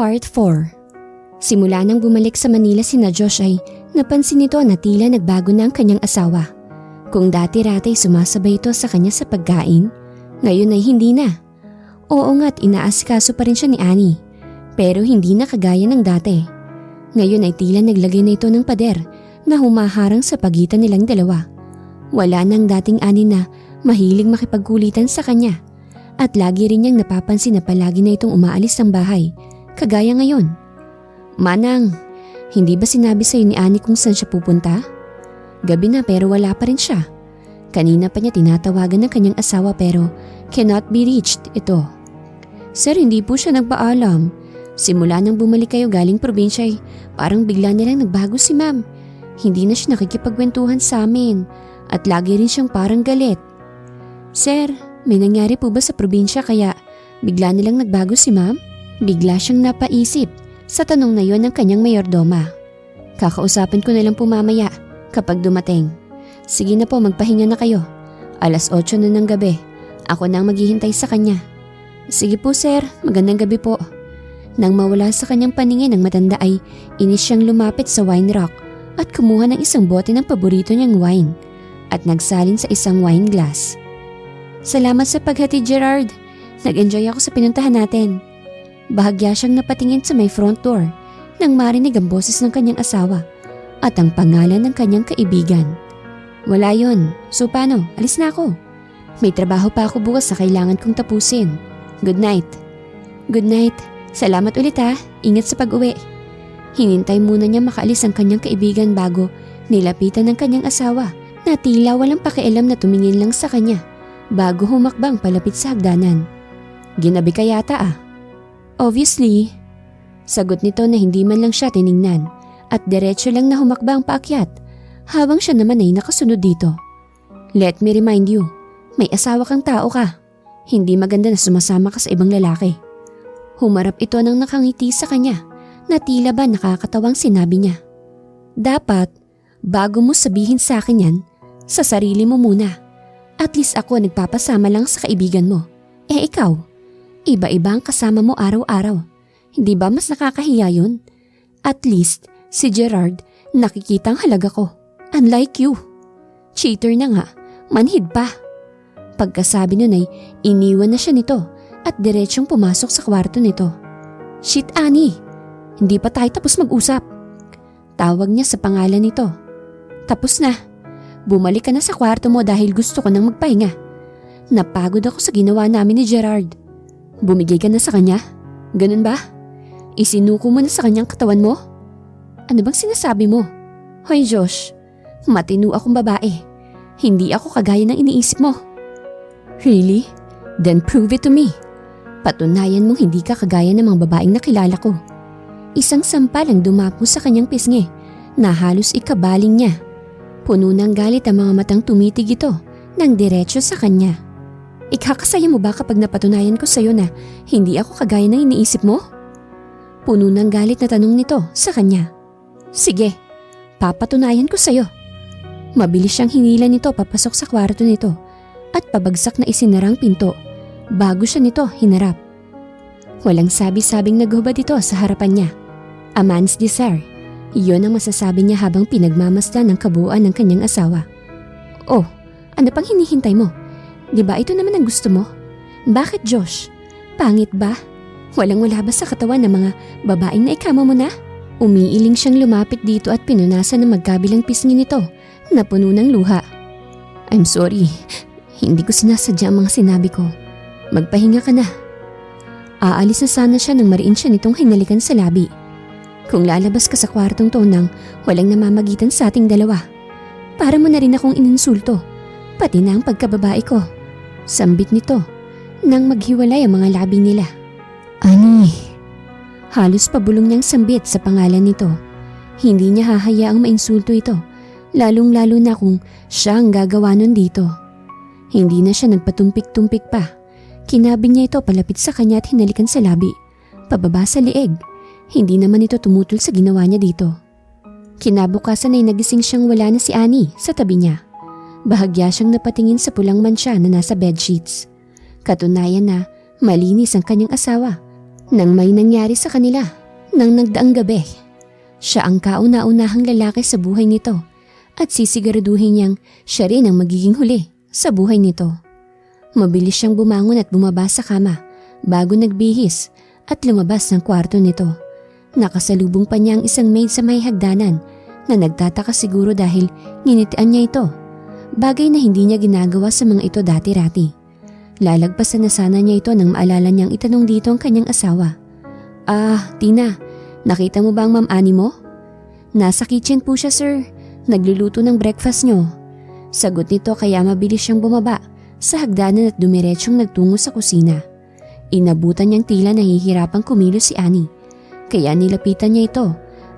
Part 4. Simula nang bumalik sa Manila sina Josh ay napansin nito na tila nagbago na ang kanyang asawa. Kung dati-rati sumasabay ito sa kanya sa pagkain, ngayon ay hindi na. Oo nga't inaasikaso pa rin siya ni Annie, pero hindi na kagaya ng dati. Ngayon ay tila naglagay na ito ng pader na humaharang sa pagitan nilang dalawa. Wala nang dating Annie na mahilig makipagkulitan sa kanya. At lagi rin niyang napapansin na palagi na itong umaalis ng bahay, kagaya ngayon. Manang, hindi ba sinabi sa'yo ni Annie kung saan siya pupunta? Gabi na pero wala pa rin siya. Kanina pa niya tinatawagan ng kanyang asawa pero cannot be reached ito. Sir, hindi po siya nagpaalam. Simula nang bumalik kayo galing probinsya ay parang bigla nilang nagbago si ma'am. Hindi na siya nakikipagkwentuhan sa amin at lagi rin siyang parang galit. Sir, may nangyari po ba sa probinsya kaya bigla nilang nagbago si ma'am? Bigla siyang napaisip sa tanong na yon ng kanyang mayordoma. Kakausapin ko na lang po mamaya kapag dumating. Sige na po, magpahinga na kayo. 8:00 na ng gabi. Ako na ang maghihintay sa kanya. Sige po sir, magandang gabi po. Nang mawala sa kanyang paningin ng matanda ay inis siyang lumapit sa wine rack at kumuha ng isang bote ng paborito niyang wine at nagsalin sa isang wine glass. Salamat sa paghati, Gerard. Nag-enjoy ako sa pinuntahan natin. Bahagya siyang napatingin sa may front door nang marinig ang boses ng kanyang asawa at ang pangalan ng kanyang kaibigan. Wala yon. So paano? Alis na ako. May trabaho pa ako bukas sa kailangan kong tapusin. Good night. Good night. Salamat ulit ha. Ingat sa pag-uwi. Hinintay muna niya makaalis ang kanyang kaibigan bago nilapitan ng kanyang asawa na tila walang pakialam na tumingin lang sa kanya bago humakbang palapit sa hagdanan. Ginabi ka yata ah. Obviously. Sagot nito na hindi man lang siya tiningnan at diretso lang na humakbang paakyat habang siya naman ay nakasunod dito. Let me remind you, may asawa kang tao ka. Hindi maganda na sumasama ka sa ibang lalaki. Humarap ito nang nakangiti sa kanya na tila ba nakakatawang sinabi niya. Dapat, bago mo sabihin sa akin yan, sa sarili mo muna. At least ako nagpapasama lang sa kaibigan mo. Eh ikaw, iba-iba ang kasama mo araw-araw. Hindi ba mas nakakahiya yun? At least, si Gerard nakikitang halaga ko. Unlike you. Cheater na nga, manhid pa. Pagkasabi nun ay iniwan na siya nito at diretsyong pumasok sa kwarto nito. Shit Annie, hindi pa tayo tapos mag-usap. Tawag niya sa pangalan nito. Tapos na. Bumalik ka na sa kwarto mo dahil gusto ko nang magpahinga. Napagod ako sa ginawa namin ni Gerard. Bumigay ka na sa kanya? Ganun ba? Isinuko mo na sa kanyang katawan mo? Ano bang sinasabi mo? Hoy Josh, matino akong babae. Hindi ako kagaya ng iniisip mo. Really? Then prove it to me. Patunayan mong hindi ka kagaya ng mga babaeng nakilala ko. Isang sampal ang dumapo sa kanyang pisngi na halos ikabaling niya. Puno ng galit ang mga matang tumitig ito nang diretso sa kanya. Ikakasaya mo ba kapag napatunayan ko sa'yo na hindi ako kagaya ng iniisip mo? Puno ng galit na tanong nito sa kanya. Sige, papatunayan ko sa'yo. Mabilis siyang hinila nito papasok sa kwarto nito at pabagsak na isinarang pinto bago siya nito hinarap. Walang sabi-sabing naghubad ito sa harapan niya. A man's desire. Iyon ang masasabi niya habang pinagmamasdan ng kabuuan ng kanyang asawa. Oh, ano pang hinihintay mo? Di ba ito naman ang gusto mo? Bakit Josh? Pangit ba? Walang-wala ba sa katawan ng mga babaeng na ikama mo na? Umiiling siyang lumapit dito at pinunasan ng magkabilang pisngi nito na puno ng luha. I'm sorry, hindi ko sinasadya ang mga sinabi ko. Magpahinga ka na. Aalis na sana siya nang mariin siya nitong hinalikan sa labi. Kung lalabas ka sa kwartong to nang walang namamagitan sa ating dalawa, para mo na rin akong ininsulto, pati na ang pagkababae ko. Sambit nito nang maghiwalay ang mga labi nila. Ani. Halos pabulong niyang sambit sa pangalan nito. Hindi niya hahayaang mainsulto ito, lalong-lalo na kung siya ang gagawa nun dito. Hindi na siya nagpatumpik-tumpik pa. Kinabing niya ito palapit sa kanya at hinalikan sa labi, pababa sa lieg. Hindi naman ito tumutol sa ginawa niya dito. Kinabukasan ay nagising siyang wala na si Annie sa tabi niya. Bahagya siyang napatingin sa pulang mansya na nasa bedsheets. Katunayan na malinis ang kanyang asawa Nang may nangyari sa kanila nang nagdaang gabi, siya ang kauna-unahang lalaki sa buhay nito at sisiguraduhin niyang siya rin ang magiging huli sa buhay nito. Mabilis siyang bumangon at bumaba sa kama bago nagbihis at lumabas ng kwarto nito. Nakasalubong pa niya ang isang maid sa may hagdanan na nagtataka siguro dahil nginitian niya ito. Bagay na hindi niya ginagawa sa mga ito dati-rati. Lalagpasan na sana niya ito nang maalala niyang itanong dito ang kanyang asawa. Tina, nakita mo ba ang Ma'am Annie mo? Nasa kitchen po siya, sir. Nagluluto ng breakfast niyo. Sagot nito kaya mabilis siyang bumaba sa hagdanan at dumiretsyong nagtungo sa kusina. Inabutan niyang tila nahihirapang kumilos si Annie. Kaya nilapitan niya ito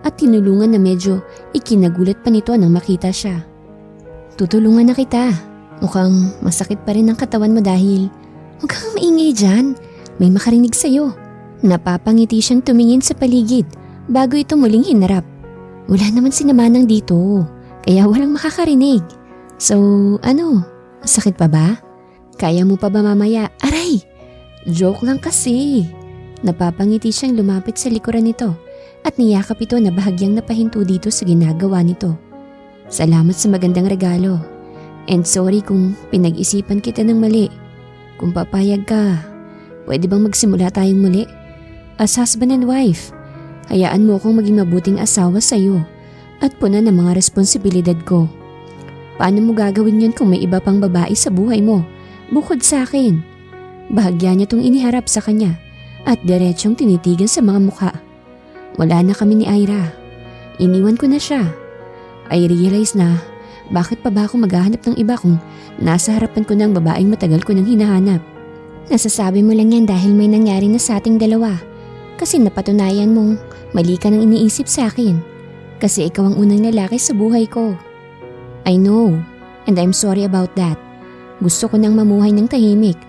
at tinulungan na medyo ikinagulat pa nito nang makita siya. Tutulungan na kita. Mukhang masakit pa rin ang katawan mo dahil huwag kang maingay dyan. May makarinig sa'yo. Napapangiti siyang tumingin sa paligid bago ito muling hinarap. Wala naman si Namanang dito kaya walang makakarinig. So sakit pa ba? Kaya mo pa ba mamaya? Aray! Joke lang kasi. Napapangiti siyang lumapit sa likuran nito at niyakap ito na bahagyang napahinto dito sa ginagawa nito. Salamat sa magandang regalo. And sorry kung pinag-isipan kita ng mali. Kung papayag ka, pwede bang magsimula tayong muli? As husband and wife, hayaan mo akong maging mabuting asawa sa iyo at punan ng mga responsibilidad ko. Paano mo gagawin yun kung may iba pang babae sa buhay mo bukod sa akin? Bahagya niya itong iniharap sa kanya at diretsyong tinitigan sa mga mukha. Wala na kami ni Ira. Iniwan ko na siya. I realize na bakit pa ba ako maghahanap ng iba kung nasa harapan ko ng babaeng matagal ko nang hinahanap. Nasasabi mo lang yan dahil may nangyari na sa ating dalawa. Kasi napatunayan mong mali ka nang iniisip sa akin. Kasi ikaw ang unang lalaki sa buhay ko. I know, and I'm sorry about that. Gusto ko nang mamuhay ng tahimik.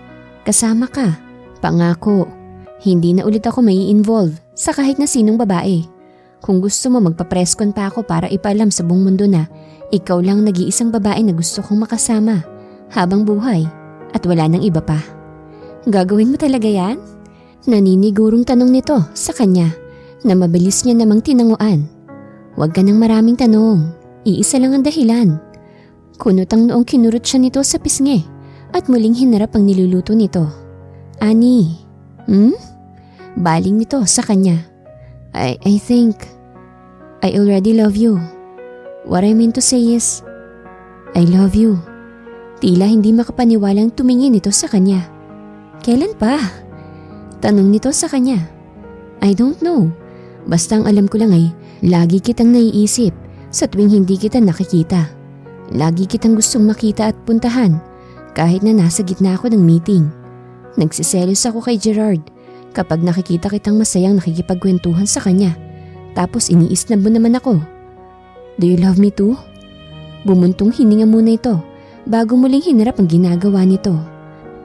Kasama ka. Pangako, hindi na ulit ako mai-involve sa kahit na sinong babae. Kung gusto mo magpapreskon pa ako para ipaalam sa buong mundo na ikaw lang nag-iisang babae na gusto kong makasama habang buhay at wala nang iba pa. Gagawin mo talaga yan? Naninigurong tanong nito sa kanya na mabilis niya namang tinanguan. Huwag ka ng maraming tanong, iisa lang ang dahilan. Kunot ang noong kinurot siya nito sa pisngi at muling hinarap ang niluluto nito. Annie, Baling nito sa kanya. I think I already love you. What I mean to say is, I love you. Tila hindi makapaniwalang tumingin ito sa kanya. Kailan pa? Tanong nito sa kanya. I don't know. Basta ang alam ko lang ay lagi kitang naiisip sa tuwing hindi kita nakikita. Lagi kitang gustong makita at puntahan kahit na nasa gitna ako ng meeting. Nagsiselos ako kay Gerard kapag nakikita kitang masayang nakikipagkwentuhan sa kanya. Tapos iniisnab mo naman ako. Do you love me too? Bumuntong hininga muna ito bago muling hinarap ang ginagawa nito.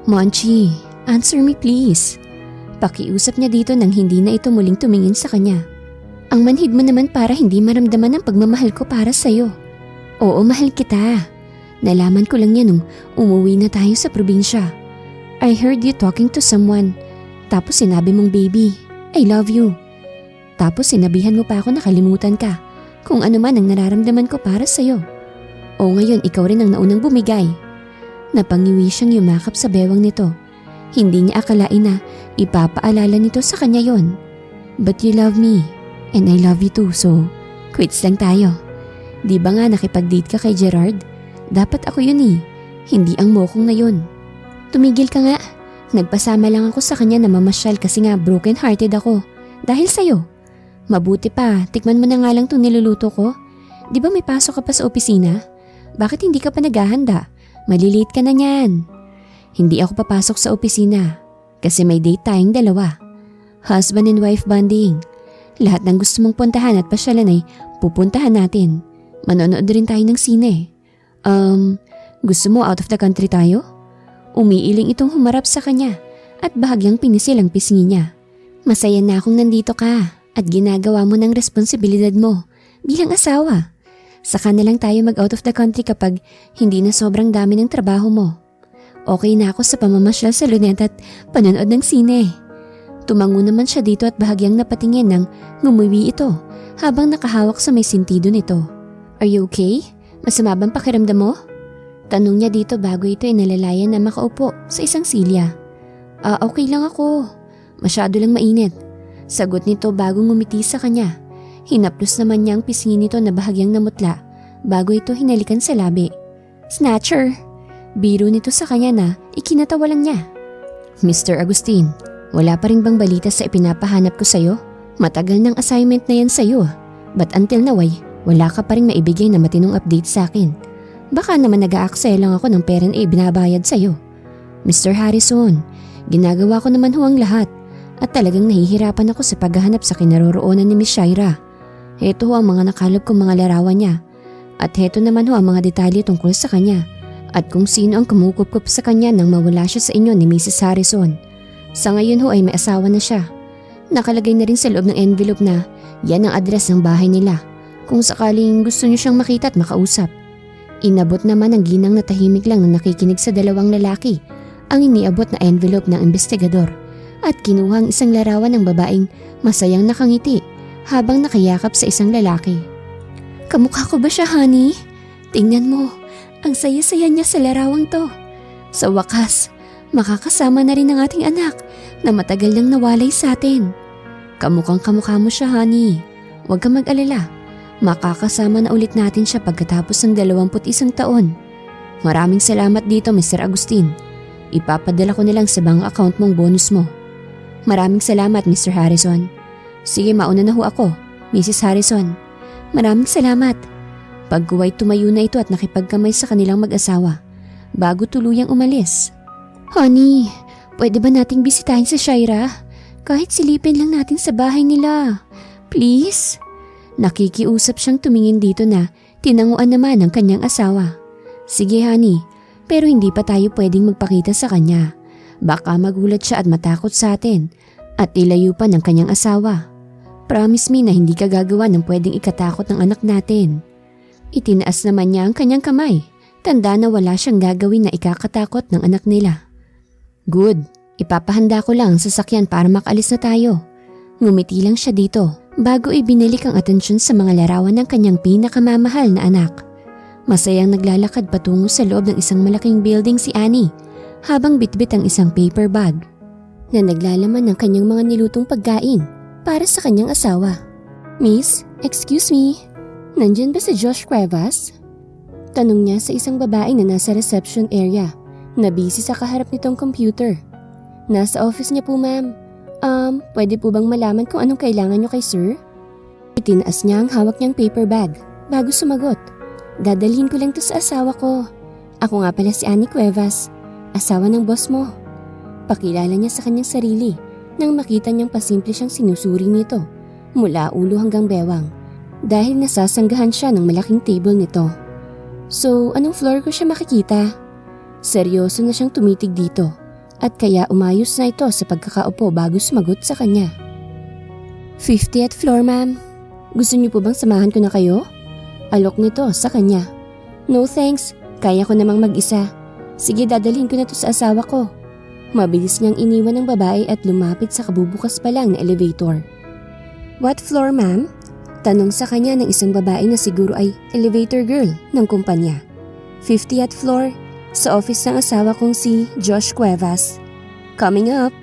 Monchi, answer me please. Pakiusap niya dito nang hindi na ito muling tumingin sa kanya. Ang manhid mo naman para hindi maramdaman ang pagmamahal ko para sa'yo. Oo, mahal kita. Nalaman ko lang yan nung umuwi na tayo sa probinsya. I heard you talking to someone. Tapos sinabi mong baby, I love you. Tapos sinabihan mo pa ako na kalimutan ka kung ano man ang nararamdaman ko para sa'yo. O ngayon ikaw rin ang naunang bumigay. Napangiwi siyang yumakap sa bewang nito. Hindi niya akalain na ipapaalala nito sa kanya yon. But you love me and I love you too, so quits lang tayo. Di ba nga nakipag-date ka kay Gerard? Dapat ako yun eh, hindi ang mokong na yun. Tumigil ka nga. Nagpasama lang ako sa kanya na mamasyal kasi nga broken hearted ako. Dahil sa'yo. Mabuti pa, tikman mo na nga lang itong niluluto ko. Di ba may pasok ka pa sa opisina? Bakit hindi ka pa naghahanda? Malilate ka na niyan. Hindi ako papasok sa opisina kasi may date tayong dalawa. Husband and wife bonding. Lahat ng gusto mong puntahan at pasyalan ay pupuntahan natin. Manonood rin tayo ng sine. Gusto mo out of the country tayo? Umiiling itong humarap sa kanya at bahagyang pinisil ang pisngi niya. Masaya na akong nandito ka at ginagawa mo ng responsibilidad mo bilang asawa. Saka na lang tayo mag out of the country kapag hindi na sobrang dami ng trabaho mo. Okay na ako sa pamamasyal sa luneta at panonood ng sine. Tumango naman siya dito at bahagyang napatingin nang ngumuwi ito habang nakahawak sa may sentido nito. Are you okay? Masama bang pakiramdam mo? Tanong niya dito bago ito inalalayan na makaupo sa isang silya. Okay lang ako. Masyado lang mainit. Sagot nito bago ngumiti sa kanya. Hinaplos naman niya ang pisngi nito na bahagyang namutla bago ito hinalikan sa labi. Snatcher! Biro nito sa kanya na ikinatawa lang niya. Mr. Agustin, wala pa rin bang balita sa ipinapahanap ko sa'yo? Matagal ng assignment na yan sa'yo. But until now ay wala ka pa rin maibigay na matinong update sa akin. Baka naman nag-aaksaya lang ako ng pera na ibinabayad sa'yo. Mr. Harrison, ginagawa ko naman ho ang lahat at talagang nahihirapan ako sa paghahanap sa kinaroroonan ni Miss Shaira. Heto ho ang mga nakalap kong mga larawan niya at heto naman ho ang mga detalye tungkol sa kanya at kung sino ang kumukup-kup sa kanya nang mawala siya sa inyo ni Mrs. Harrison. Sa ngayon ho ay may asawa na siya. Nakalagay na rin sa loob ng envelope na yan ang address ng bahay nila kung sakaling gusto niyo siyang makita at makausap. Inabot naman ang ginang na tahimik lang na nakikinig sa dalawang lalaki ang iniabot na envelope ng investigador at kinuha ang isang larawan ng babaeng masayang nakangiti habang nakayakap sa isang lalaki. Kamukha ko ba siya, honey? Tingnan mo. Ang saya-saya niya sa larawang to. Sa wakas, makakasama na rin ang ating anak na matagal nang nawalay sa atin. Kamukhang kamukha mo siya, honey. Huwag kang mag-alala. Makakasama na ulit natin siya pagkatapos ng 21 taon. Maraming salamat dito, Mr. Agustin. Ipapadala ko na lang sa bank account mong bonus mo. Maraming salamat, Mr. Harrison. Sige, mauna na ho ako, Mrs. Harrison. Maraming salamat. Pagkuway tumayo na ito at nakipagkamay sa kanilang mag-asawa bago tuluyang umalis. Honey, pwede ba nating bisitahin si Shaira? Kahit silipin lang natin sa bahay nila. Please? Nakikiusap siyang tumingin dito na tinanguan naman ng kanyang asawa. Sige honey, pero hindi pa tayo pwedeng magpakita sa kanya. Baka magulat siya at matakot sa atin at ilayo pa ng kanyang asawa. Promise me na hindi ka gagawa ng pwedeng ikatakot ng anak natin. Itinaas naman niya ang kanyang kamay. Tanda na wala siyang gagawin na ikakatakot ng anak nila. Good, ipapahanda ko lang ang sasakyan para makalis na tayo. Ngumiti lang siya dito bago ibinalik ang atensyon sa mga larawan ng kanyang pinakamamahal na anak. Masayang naglalakad patungo sa loob ng isang malaking building si Annie habang bitbit ang isang paper bag na naglalaman ng kanyang mga nilutong pagkain para sa kanyang asawa. Miss, excuse me. Nandyan ba si Josh Cuevas? Tanong niya sa isang babae na nasa reception area na busy sa kaharap nitong computer. Nasa office niya po ma'am. Pwede po bang malaman kung anong kailangan niyo kay sir? Itinaas niya ang hawak niyang paper bag bago sumagot. Dadalhin ko lang to sa asawa ko. Ako nga pala si Annie Cuevas, asawa ng boss mo. Pakilala niya sa kanyang sarili nang makita niyang pasimple siyang sinusuri nito mula ulo hanggang bewang. Dahil nasasanggahan siya ng malaking table nito. So, anong floor ko siya makikita? Seryoso na siyang tumitig dito at kaya umayos na ito sa pagkakaupo bago sumagot sa kanya. 50th floor ma'am. Gusto niyo po bang samahan ko na kayo? Alok nito sa kanya. No thanks, kaya ko namang mag-isa. Sige, dadalhin ko na to sa asawa ko. Mabilis niyang iniwan ng babae at lumapit sa kabubukas pa lang na elevator. What floor ma'am? Tanong sa kanya ng isang babae na siguro ay elevator girl ng kumpanya. 50th floor, sa office ng asawa kong si Josh Cuevas. Coming up.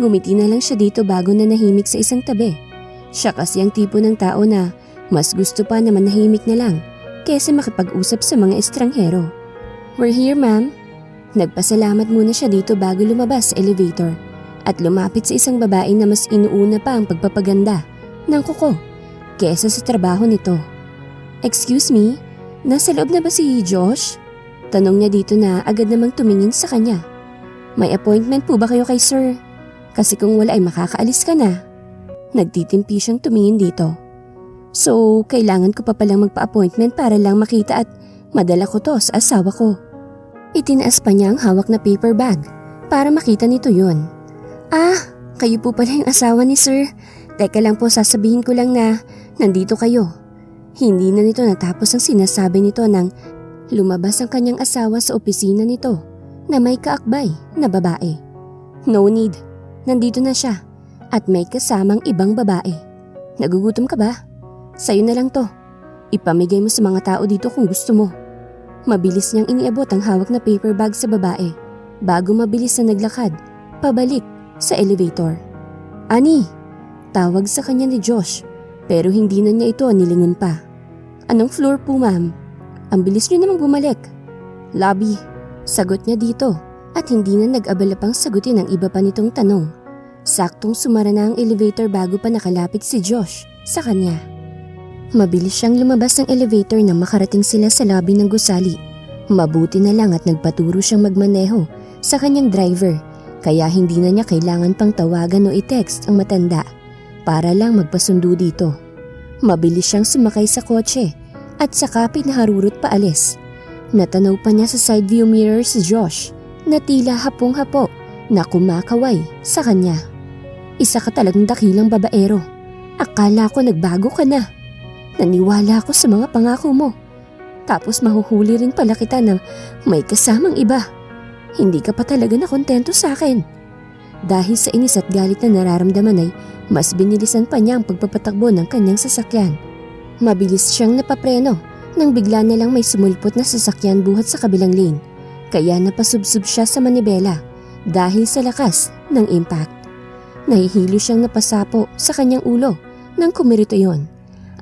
Ngumiti na lang siya dito bago na nahimik sa isang tabi. Siya kasi ang tipo ng tao na mas gusto pa na manahimik na lang kaysa makipag-usap sa mga estranghero. We're here ma'am. Nagpasalamat muna siya dito bago lumabas sa elevator at lumapit sa isang babae na mas inuuna pa ang pagpapaganda ng kuko kesa sa trabaho nito. Excuse me, nasa loob na ba si Josh? Tanong niya dito na agad namang tumingin sa kanya. May appointment po ba kayo kay sir? Kasi kung wala ay makakaalis ka na. Nagtitimpi siyang tumingin dito. So, kailangan ko pa palang magpa-appointment para lang makita at madala ko to sa asawa ko. Itinaas pa niya ang hawak na paper bag para makita nito yun. Kayo po pala yung asawa ni sir. Teka lang po, sasabihin ko lang na nandito kayo. Hindi na nito natapos ang sinasabi nito nang lumabas ang kanyang asawa sa opisina nito na may kaakbay na babae. No need, nandito na siya at may kasamang ibang babae. Nagugutom ka ba? Sa'yo na lang to. Ipamigay mo sa mga tao dito kung gusto mo. Mabilis niyang iniabot ang hawak na paper bag sa babae bago mabilis na naglakad pabalik sa elevator. Ani! Tawag sa kanya ni Josh pero hindi na niya ito nilingon pa. Anong floor po ma'am? Ang bilis niyo namang bumalik. Lobby. Sagot niya dito at hindi na nag-abala pang sagutin ang iba pa nitong tanong. Saktong sumara na ang elevator bago pa nakalapit si Josh sa kanya. Mabilis siyang lumabas ng elevator nang makarating sila sa lobby ng gusali. Mabuti na lang at nagpaturo siyang magmaneho sa kanyang driver kaya hindi na niya kailangan pang tawagan o i-text ang matanda para lang magpasundo dito. Mabilis siyang sumakay sa kotse at saka pinaharurot paalis. Natanaw pa niya sa side view mirror si Josh na tila hapong-hapo na kumakaway sa kanya. Isa ka talagang dakilang babaero. Akala ko nagbago ka na. Naniwala ako sa mga pangako mo. Tapos mahuhuli rin pala kita na may kasamang iba. Hindi ka pa talaga nakontento sa akin. Dahil sa inis at galit na nararamdaman ay mas binilisan pa niya ang pagpapatakbo ng kanyang sasakyan. Mabilis siyang napapreno nang bigla na lang may sumulpot na sasakyan buhat sa kabilang lane. Kaya napasubsob siya sa manibela dahil sa lakas ng impact. Nahihilo siyang napasapo sa kanyang ulo nang kumirito yon.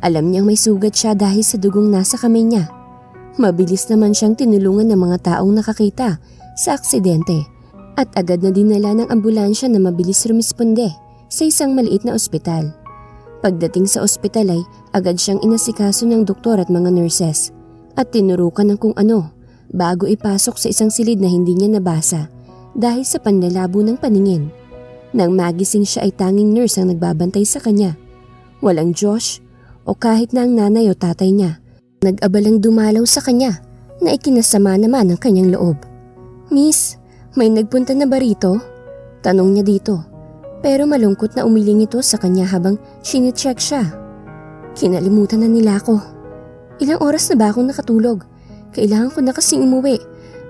Alam niyang may sugat siya dahil sa dugong nasa kamay niya. Mabilis naman siyang tinulungan ng mga taong nakakita sa aksidente at agad na dinala ng ambulansya na mabilis rumisponde sa isang maliit na ospital. Pagdating sa ospital ay agad siyang inasikaso ng doktor at mga nurses at tinurukan ng kung ano bago ipasok sa isang silid na hindi niya nabasa dahil sa panlalabo ng paningin. Nang magising siya ay tanging nurse ang nagbabantay sa kanya. Walang Josh o kahit na ang nanay o tatay niya. Nag-abalang dumalaw sa kanya na ikinasama naman ang kanyang loob. Miss, may nagpunta na ba rito? Tanong niya dito. Pero malungkot na umiling ito sa kanya habang sinicheck siya. Kinalimutan na nila ako. Ilang oras na ba akong nakatulog? Kailangan ko na kasing umuwi.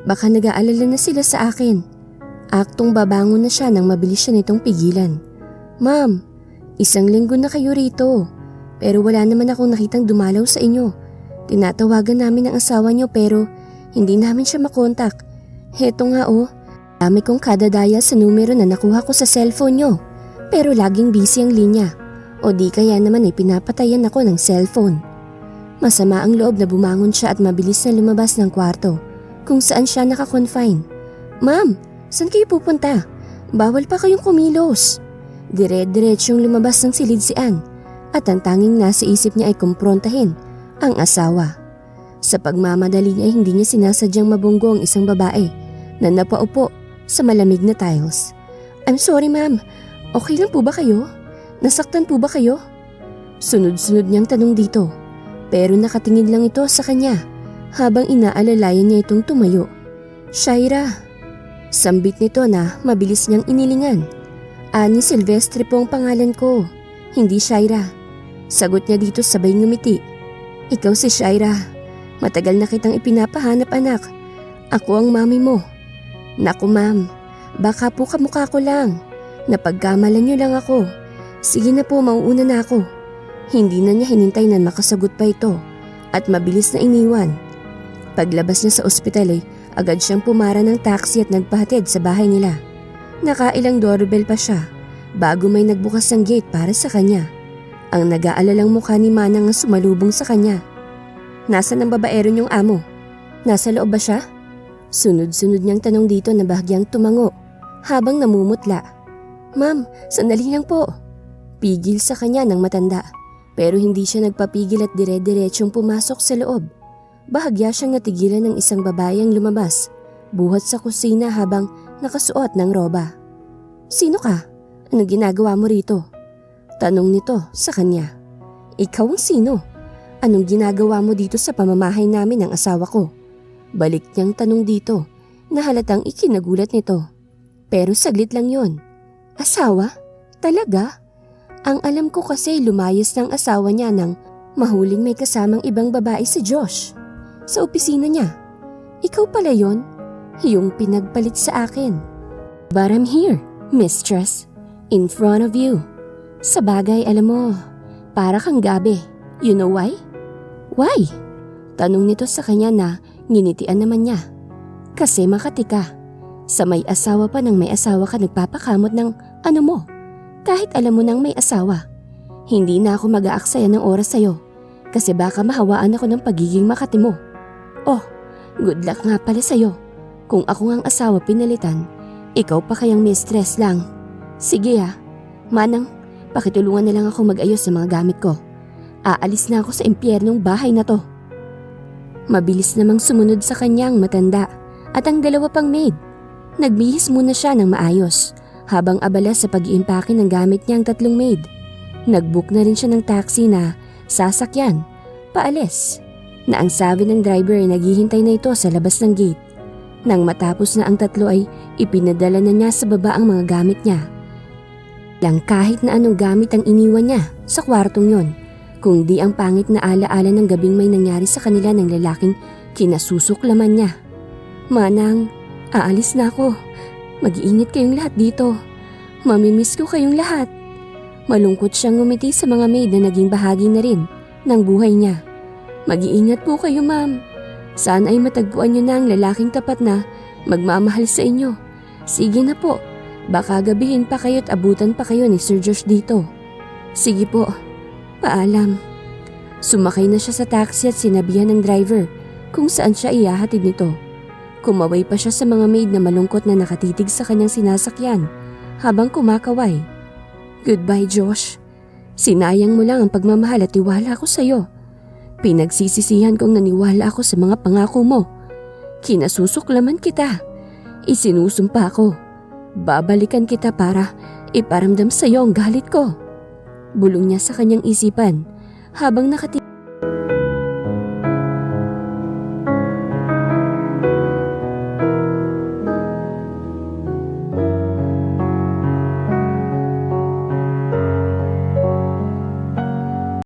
Baka nag-aalala na sila sa akin. Aktong babangon na siya nang mabilis siya nitong pigilan. Ma'am, 1 linggo na kayo rito. Pero wala naman akong nakitang dumalaw sa inyo. Tinatawagan namin ang asawa niyo pero hindi namin siya makontak. Heto nga dami kong kadadaya sa numero na nakuha ko sa cellphone niyo. Pero laging busy ang linya. O di kaya naman ay pinapatayan ako ng cellphone. Masama ang loob na bumangon siya at mabilis na lumabas ng kwarto kung saan siya nakakonfine. Ma'am, saan kayo pupunta? Bawal pa kayong kumilos. Dire-diretsyong lumabas ng silid si Ann. At ang tanging nasa isip niya ay kumprontahin ang asawa. Sa pagmamadali niya ay hindi niya sinasadyang mabunggo ang isang babae na napaupo sa malamig na tiles. I'm sorry ma'am, okay lang po ba kayo? Nasaktan po ba kayo? Sunod-sunod niyang tanong dito pero nakatingin lang ito sa kanya habang inaalalayan niya itong tumayo. Shaira, sambit nito na mabilis niyang inilingan. Ani Silvestre po ang pangalan ko, hindi Shaira. Sagot niya dito sabay ngumiti. Ikaw si Shaira. Matagal na kitang ipinapahanap anak. Ako ang mami mo. Naku ma'am, baka po kamukha ko lang. Napagkamalan niyo lang ako. Sige na po, mauuna na ako. Hindi na niya hinintay na makasagot pa ito at mabilis na iniwan. Paglabas niya sa ospital ay agad siyang pumara ng taxi at nagpahatid sa bahay nila. Nakailang doorbell pa siya bago may nagbukas ng gate para sa kanya. Ang nag-aalalang mukha ni Manang ang sumalubong sa kanya. Nasaan ang babaero niyong amo? Nasa loob ba siya? Sunod-sunod niyang tanong dito na bahagyang tumango habang namumutla. Ma'am, sandali lang po. Pigil sa kanya ng matanda pero hindi siya nagpapigil at dire-diretsyong pumasok sa loob. Bahagya siyang natigilan ng isang babayang lumabas buhat sa kusina habang nakasuot ng roba. Sino ka? Anong ginagawa mo rito? Tanong nito sa kanya. Ikaw ang sino? Anong ginagawa mo dito sa pamamahay namin ng asawa ko? Balik niyang tanong dito na halatang ikinagulat nito. Pero saglit lang yon. Asawa? Talaga? Ang alam ko kasi lumayas ng asawa niya nang mahuling may kasamang ibang babae si Josh. Sa opisina niya. Ikaw pala yon? Yung pinagpalit sa akin. But I'm here, mistress. In front of you. Sa bagay, alam mo, para kang gabi. You know why? Why? Tanong nito sa kanya na nginitian naman niya. Kasi Makati ka. Sa may asawa pa ng may asawa ka nagpapakamot ng ano mo. Kahit alam mo nang may asawa. Hindi na ako mag-aaksaya ng oras sa'yo. Kasi baka mahawaan ako ng pagiging Makati mo. Oh, good luck nga pala sa'yo. Kung ako ngang asawa pinalitan, ikaw pa kayang mistress lang. Sige Manang, pakitulungan na lang ako mag-ayos sa mga gamit ko. Aalis na ako sa impyernong bahay na to. Mabilis namang sumunod sa kanyang matanda at ang dalawa pang maid. Nagbihis muna siya ng maayos habang abala sa pag-iimpake ng gamit niyang tatlong maid. Nagbook na rin siya ng taxi na sasakyan, paalis, na ang sabi ng driver ay naghihintay na ito sa labas ng gate. Nang matapos na ang tatlo ay ipinadala na niya sa baba ang mga gamit niya. Lang kahit na anong gamit ang iniwan niya sa kwartong yon, kundi ang pangit na alaala ng gabing may nangyari sa kanila ng lalaking kinasusuklaman niya. Manang, aalis na ako. Mag-iingat kayong lahat dito. Mamimiss ko kayong lahat. Malungkot siyang ngumiti sa mga maid na naging bahagi na rin ng buhay niya. Mag-iingat po kayo, ma'am. Sana ay matagpuan niyo na ang lalaking tapat na magmamahal sa inyo. Sige na po. Baka gabihin pa kayo at abutan pa kayo ni Sir Josh dito. Sige po. Paalam. Sumakay na siya sa taxi at sinabihan ng driver kung saan siya ihahatid nito. Kumaway pa siya sa mga maid na malungkot na nakatitig sa kanyang sinasakyan habang kumakaway. Goodbye, Josh. Sinayang mo lang ang pagmamahal at tiwala ko sa'yo. Pinagsisisihan kong naniwala ako sa mga pangako mo. Kinasusuklaman kita. Isinusumpa ko. Babalikan kita para iparamdam sa'yo ang galit ko. Bulong niya sa kanyang isipan habang